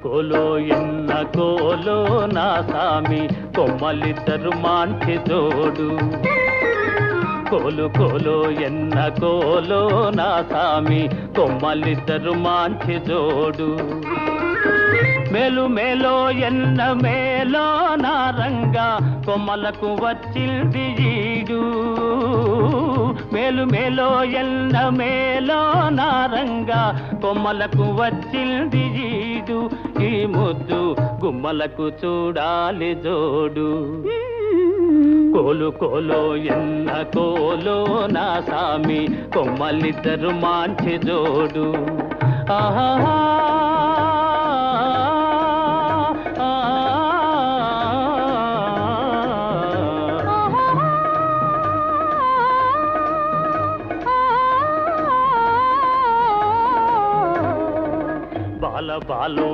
కోలో ఎన్న కోలో నా సామి కొమ్మలిద్దరు మాంచి జోడు కోలు కోలో ఎన్న కోలో నా సామి కొమ్మలిద్దరు మాంచి జోడు మేలు మేలో ఎన్న మేలో నా రంగా కొమ్మలకు వచ్చింది ఈడు మేలు మేలో ఎన్న మేలో నా రంగా కొమ్మలకు వచ్చింది ఈడు ఈ ముద్దు గుమ్మలకు చూడాలి జోడు కోలు కోలో ఎన్న కోలో నా సామి కొమ్మలిద్దరు మాంచి జోడు ఆహా బాల బాలో